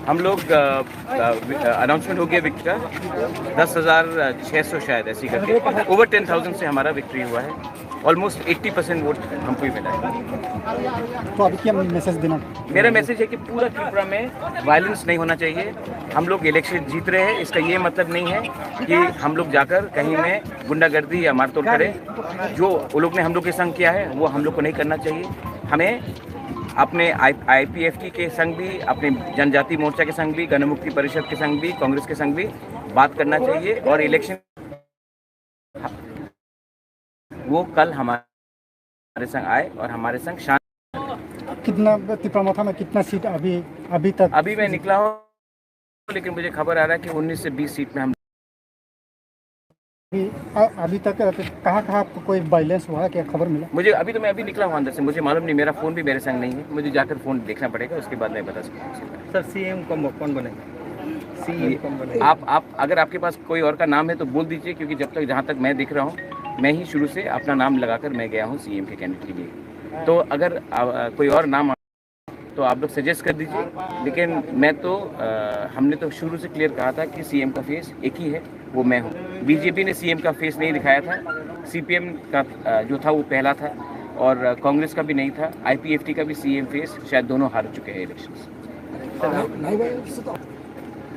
हम लोग अनाउंसमेंट हो गया विक्ट्री का 10,600 शायद ऐसी करके ओवर 10,000 से हमारा विक्ट्री हुआ है। ऑलमोस्ट 80% वोट हमको ही मिला है। तो अभी क्या मैसेज देना? मेरा मैसेज है कि पूरा त्रिपुरा में वायलेंस नहीं होना चाहिए। हम लोग इलेक्शन जीत रहे हैं, इसका ये मतलब नहीं है कि हम लोग जाकर कहीं में गुंडागर्दी या मारतोड़ करें। जो वो लोग ने हम लोग के संग किया है वो हम लोग को नहीं करना चाहिए। हमें अपने IPFT के संग भी, अपने जनजाति मोर्चा के संग भी, गणमुक्ति परिषद के संग भी, कांग्रेस के संग भी बात करना चाहिए। और इलेक्शन वो कल हमारे संग आए और हमारे संग शांत। कितना त्रिपुरा में कितना सीट अभी तक? अभी मैं निकला हूँ, लेकिन मुझे खबर आ रहा है कि 19 से 20 सीट में हम अभी तक कहाँ कोई वायलेंस हुआ है, क्या खबर मिला? मुझे अभी तो मैं अभी निकला हूँ अंदर से, मुझे मालूम नहीं। मेरा फ़ोन भी मेरे संग नहीं है, मुझे जाकर फ़ोन देखना पड़ेगा, उसके बाद मैं बता सकता हूँ। सर CM कौन बनेगा? CM कौन बनेगा? आप अगर आपके पास कोई और का नाम है तो बोल दीजिए, क्योंकि जब तक जहाँ तक मैं देख रहा हूँ, मैं ही शुरू से अपना नाम लगाकर मैं गया हूँ CM के कैंडिडेट के लिए। तो अगर कोई और नाम तो आप लोग सजेस्ट कर दीजिए। लेकिन मैं तो हमने तो शुरू से क्लियर कहा था कि CM का फेस एक ही है, वो मैं हूँ। BJP ने CM का फेस नहीं दिखाया था, CPM का जो था वो पहला था, और कांग्रेस का भी नहीं था। IPFT का भी CM फेस, शायद दोनों हार चुके हैं इलेक्शंस।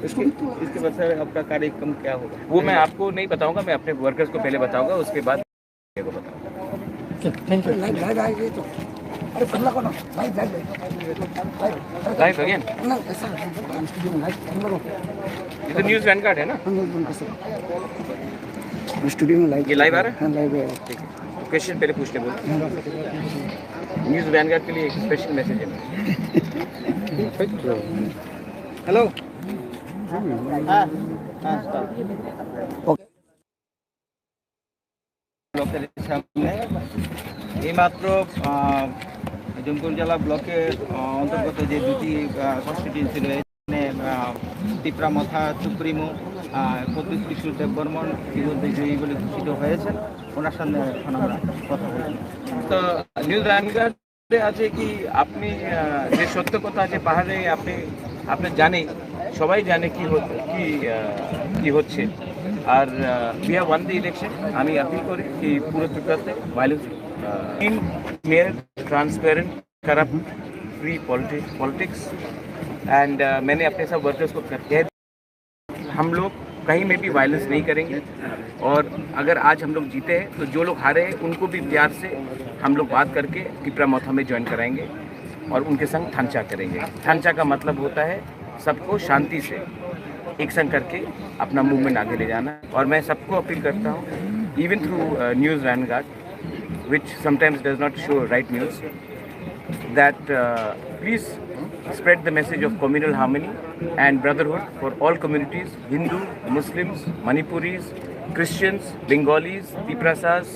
इसके बाद सर आपका कार्यक्रम क्या होगा? वो मैं आपको नहीं बताऊंगा, मैं अपने वर्कर्स को पहले बताऊंगा, उसके बाद को बताऊंगा। Thank you. लाइव अगेन ये तो न्यूज़ वैनगार्ड है ना? स्टूडियो में लाइव ये लाइव आ रहा है? हाँ, लाइव है। ठीक है, क्वेश्चन पहले पूछने बोलो। न्यूज़ वैनगार्ड के लिए एक स्पेशल मैसेज है। हेलो। এইমাত্র জুনপুর জেলা ব্লকের অন্তর্গত যে দুটি কনস্টিটিউয়েন্সি রয়েছে, ত্রিপুরা মথা সুপ্রিমো প্রদ্যুৎ কিশোর দেববর্মন ইতিমধ্যে জয়ী বলে ঘোষিত হয়েছেন। ওনার সঙ্গে এখন আমরা কথা বলছি। তো নিউজ ভ্যানগার্ডে আছে কি আপনি যে সত্য কথা আছে পাহাড়ে আপনি জানেন, সবাই জানে কি হচ্ছে। আর we have won the election. আমি আপিল করি कि पूरे Tripura violence in clear transparent corrupt free politics and मैंने अपने सब वर्कर्स को कह दिया हम लोग कहीं में भी वायलेंस नहीं करेंगे। और अगर आज हम लोग जीते हैं तो जो लोग हारे हैं उनको भी प्यार से हम लोग बात करके त्रिपुरा मोथा में ज्वाइन कराएंगे और उनके संग थांचा करेंगे। थांचा का मतलब होता है सबको शांति से एक संग करके अपना मूवमेंट आगे ले जाना। और मैं सबको अपील करता हूँ, even through news Vanguard which sometimes does not show right news, that please spread the message of communal harmony and brotherhood for all communities, Hindu, Muslims, Manipuris, Christians, Bengalis, Tiprasas,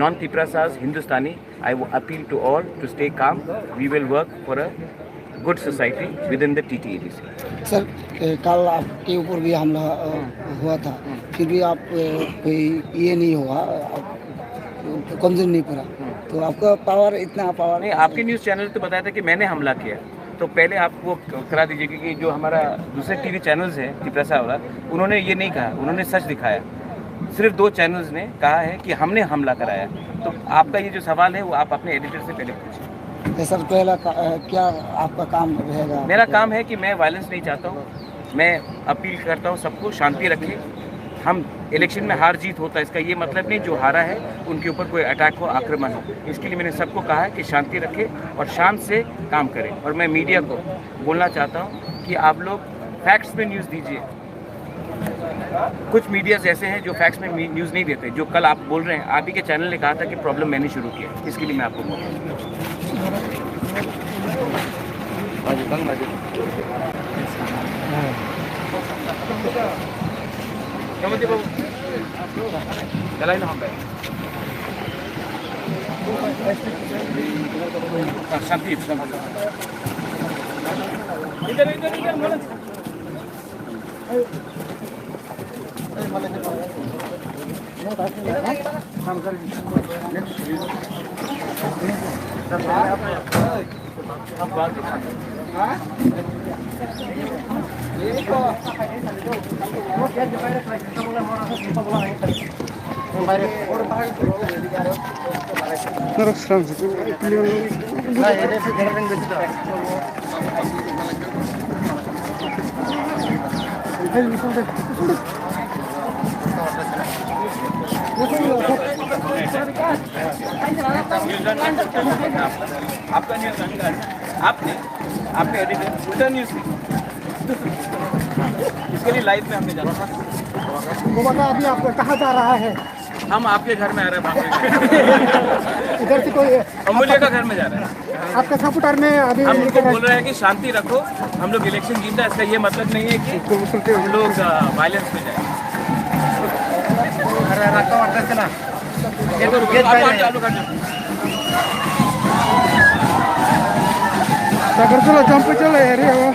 non-Tiprasas, Hindustani. I appeal to all to stay calm. We will work for a good society within the TTADC. Sir कल आपके ऊपर भी हमला हुआ था, फिर भी आप कोई ये नहीं हुआ, कमजोर नहीं पड़ा, तो आपका पावर इतना पावर नहीं। आपके न्यूज़ चैनल तो बताया था कि मैंने हमला किया, तो पहले आप वो करा दीजिए, क्योंकि जो हमारा दूसरे TV चैनल्स हैं त्रिपुरा वाला, उन्होंने ये नहीं कहा, उन्होंने सच दिखाया। सिर्फ 2 चैनल्स ने कहा है कि हमने हमला कराया। तो आपका ये जो सवाल है वो आप अपने एडिटर से पहले पूछिए। सर पहला क्या आपका काम रहेगा? मेरा काम है कि मैं वायलेंस नहीं चाहता हूँ। मैं अपील करता हूँ सबको शांति रखें। हम इलेक्शन में हार जीत होता है, इसका ये मतलब नहीं जो हारा है उनके ऊपर कोई अटैक हो, आक्रमण हो। इसके लिए मैंने सबको कहा है कि शांति रखें और शांत से काम करें। और मैं मीडिया को बोलना चाहता हूँ कि आप लोग फैक्ट्स में न्यूज़ दीजिए। कुछ मीडियाज ऐसे हैं जो फैक्ट्स में न्यूज़ नहीं देते। जो कल आप बोल रहे हैं, आप ही के चैनल ने कहा था कि प्रॉब्लम मैंने शुरू किया, इसके लिए मैं आपको बोल रहा हूँ। चलाई ना हम संदीप इधर आपका न्यूज़ एंकर आपने एडिटर उल्टा न्यूज़ इसके लिए लाइव में हमने जाना। वो बता अभी आप कहाँ जा रहा है? हम आपके घर में आ रहे हैं। इधर से कोई अमूल्य का घर में जा रहे हैं। आपका सपोर्टर में अभी हम उनको बोल रहे हैं कि शांति रखो, हम लोग इलेक्शन जीता है, इसका ये मतलब नहीं है कि हम लोग वायलेंस में जाए। चालू कर दो। Sagartula jump चला यार ये वो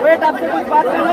वेट आपसे कुछ बात करना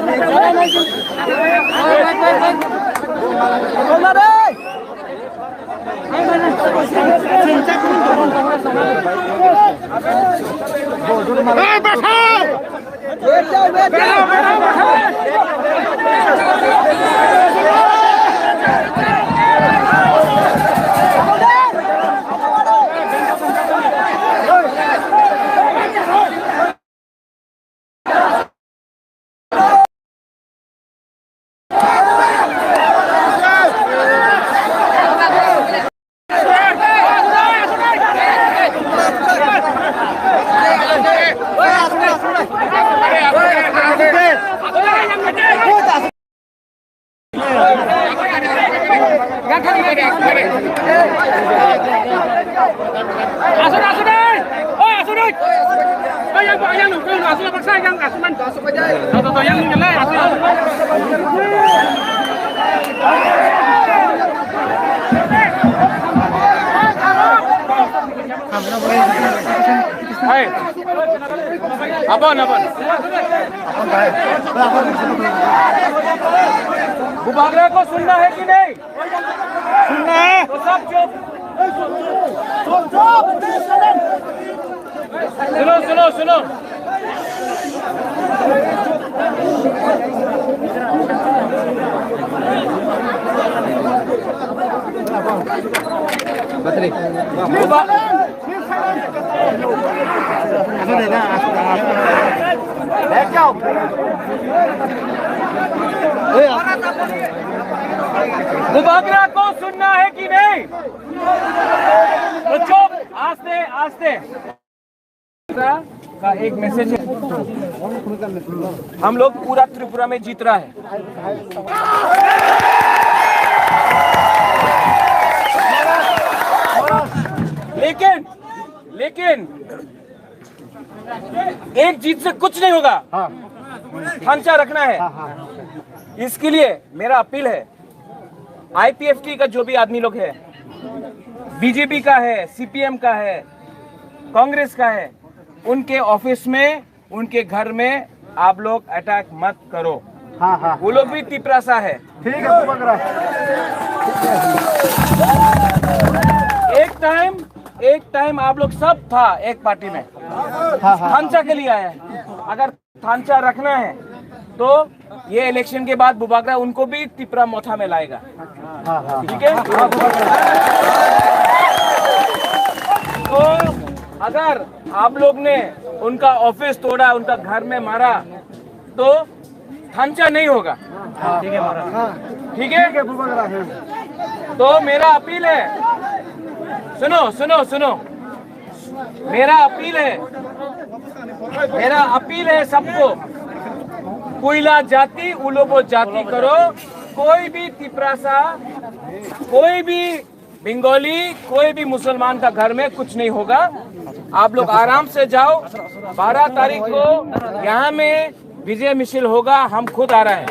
अपन बुबागरा को सुनना है कि नहीं? सुनना है तो सब चुप। सुनो सुनो सुनो। बुबागरा को सुनना है कि नहीं? तो चुप, आस्ते आस्ते। का एक मैसेज है, हम लोग पूरा त्रिपुरा में जीत रहा है। लेकिन एक जीत से कुछ नहीं होगा, ढांचा रखना है। इसके लिए मेरा अपील है, आईपीएफटी का जो भी आदमी लोग है, बीजेपी का है, सीपीएम का है, कांग्रेस का है, उनके ऑफिस में, उनके घर में आप लोग अटैक मत करो। वो लोग भी तिपरासा है। ठीक है। एक टाइम आप लोग सब था एक पार्टी में, थांचा के लिए आया है। अगर थांचा रखना है तो ये इलेक्शन के बाद बुबागरा उनको भी तिपरा मोथा में लाएगा। ठीक है। तो अगर आप लोग ने उनका ऑफिस तोड़ा, उनका घर में मारा, तो थांचा नहीं होगा। ठीक है। तो मेरा अपील है, सुनो सुनो सुनो, मेरा अपील है सबको, कोयला जाति उलोबो जाति करो। कोई भी तिपरासा, कोई भी बंगाली, कोई भी मुसलमान का घर में कुछ नहीं होगा। आप लोग आराम से जाओ। 12 तारीख को यहाँ में विजय मिছিল होगा, हम खुद आ रहे हैं।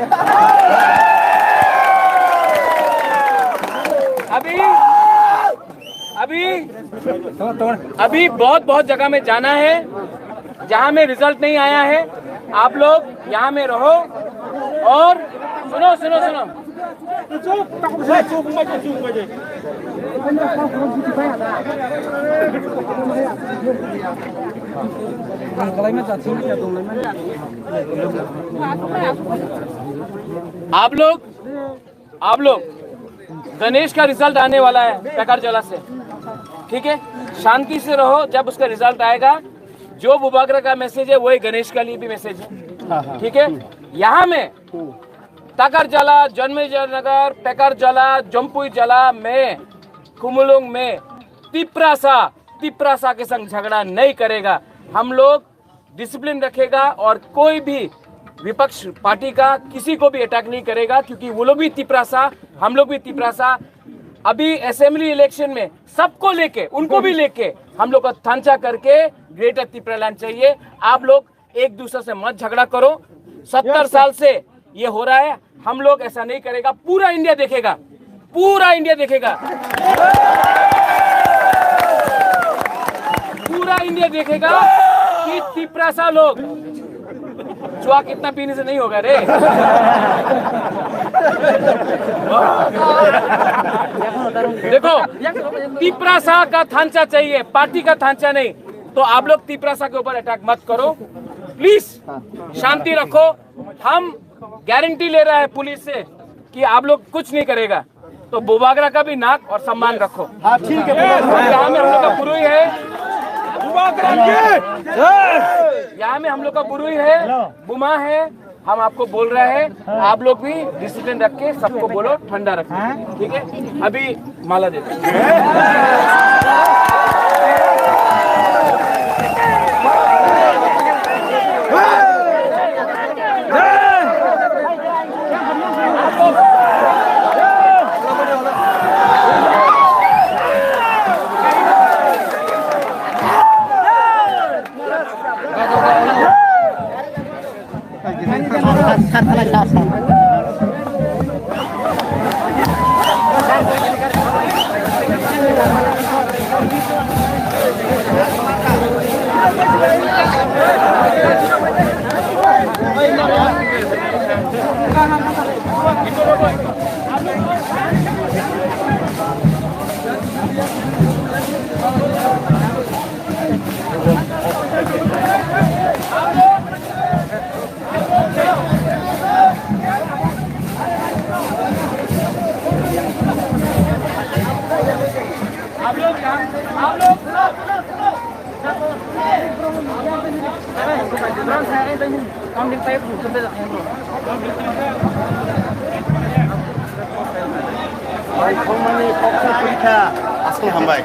अभी बहुत जगह में जाना है जहाँ में रिजल्ट नहीं आया है। आप लोग यहाँ में रहो और सुनो। आप लोग गणेश का रिजल्ट आने वाला है पेकारजला से, ठीक है? शांति से रहो। जब उसका रिजल्ट आएगा, जो बुबागरा का मैसेज है वही गणेश का लिए भी मैसेज है, ठीक है? यहाँ में ताकारजला, जन्मेजयनगर, पेकारजला, जम्पुई जला में, कुमुलुंग में तिपरासा के संग झगड़ा नहीं करेगा। हम लोग डिसिप्लिन रखेगा और कोई भी विपक्ष पार्टी का किसी को भी अटैक नहीं करेगा, क्योंकि वो लोग भी तिपरासा, हम लोग भी तिपरासा। अभी असेंबली इलेक्शन में सबको लेके, उनको भी लेके हम लोग का थांचा करके ग्रेटर तिपरालैंड चाहिए। आप लोग एक दूसरे से मत झगड़ा करो। 70 साल से ये हो रहा है, हम लोग ऐसा नहीं करेगा। पूरा इंडिया देखेगा, पूरा इंडिया देखेगा कि तिपरासा लोग जुआ कितना पीने से नहीं होगा रे। देखो, तिपरासा का थांचा चाहिए, पार्टी का थांचा नहीं। तो आप लोग तिपरासा के ऊपर अटैक मत करो, प्लीज शांति रखो। हम गारंटी ले रहा है पुलिस से कि आप लोग कुछ नहीं करेगा। तो बुबागरा का भी नाक और सम्मान रखो। हाँ ठीक है। यहाँ में हम लोग का बुरुई है, यहाँ में हम लोग का बुरुई है, बुमा है। हम आपको बोल रहे हैं, आप लोग भी डिसिप्लिन रख के सबको बोलो ठंडा रखो, ठीक है? अभी माला दे दो। आसल हामबाय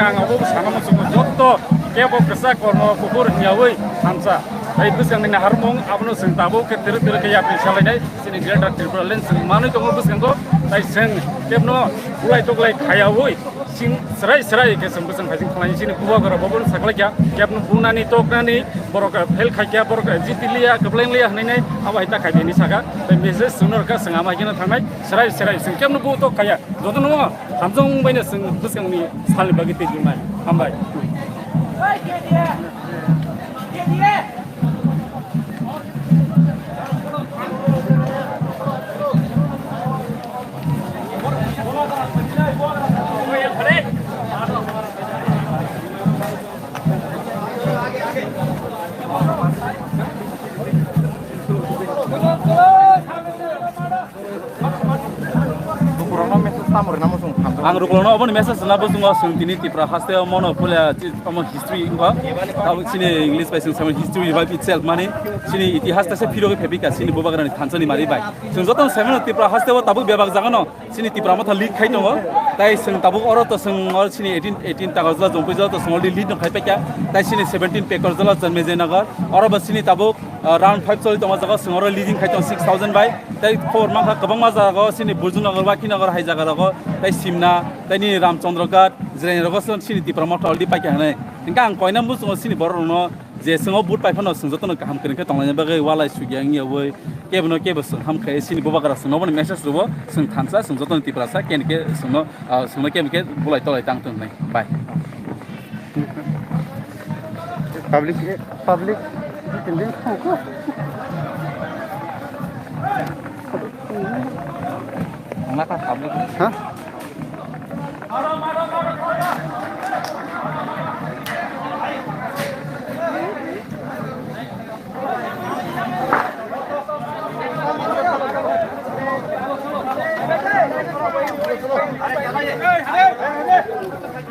Ang abo sana masuk jok to kebo kesak korno kubur nyawai hansa bai busang ni harmong abno sing tabo ke ter kaya pisalai sini greater tripura land sing manu tongo busang ko tai sing kebno ulai toklai khaya hoi sing serai ke sing busang phasing khlai sini kuwa gora bobon sakla kya kebno bunani toknani borok fel khaya borok jitilia kebleng lia nei aba ita khai ni saga tai message sunor ka sing ama gina thangnai serai sing kebno bu to kaya jotono hamjong baina sing busang ni sali bagi te jumai hambai ang ruklono abon message na bosung sung tini tipra haste mono pula amo history inga tabu sini english by sung sama history by itself mane sini itihas ta se phiro ke phebika sini bobagran thansani mari bai sung joton seven tipra haste tabu bebag jagano sini tipra motha leak khai tongo tai sung tabu oro to sung or sini 18 ta gazla jompai jo to sung already lead no khai pekya tai sini 17 pekar jala janme jenagar oro ba sini tabu round 5 choli toma jaga sung oro leading khai ton 6000 bai tai for ma kabang ma jaga sini burjunagar ba kinagar hai jaga rago tai simna tai ni ramchandragat jreni rago sini tipra motha already pakya hanai ingka ang koina mu sung sini bor no je sungo but pai phano sung joton ka ham kren ke tonglai ba walai sugyang yawoi kebno kebo sung ham khai sini bobagara sung no message rubo sung thansa sung joton tipra sa ken ke sung no kem ke bulai tolai tang tung nai bye public attendance ko Maka public ha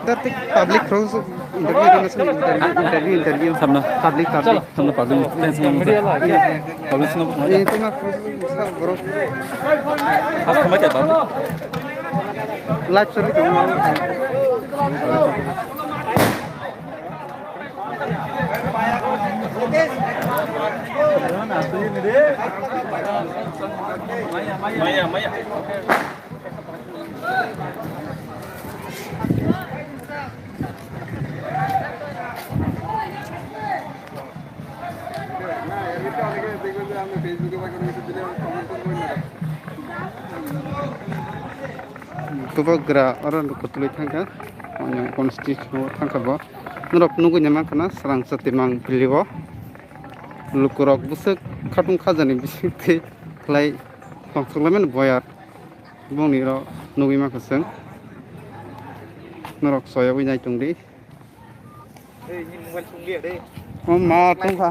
That public cross interview samna public samna public itu mah bro has kama kya babu live story maya Tubagra orang kutuli tangka, orang konstitusi tangka bo. Nurap nunggu nyaman kena serang setimang beliau. Lukurok busuk katung kazani bisik ti kelai pangsulemen boyar. Bong niro nunggu mak keseng. Nurok soya winai tungdi. Oh ma tungka.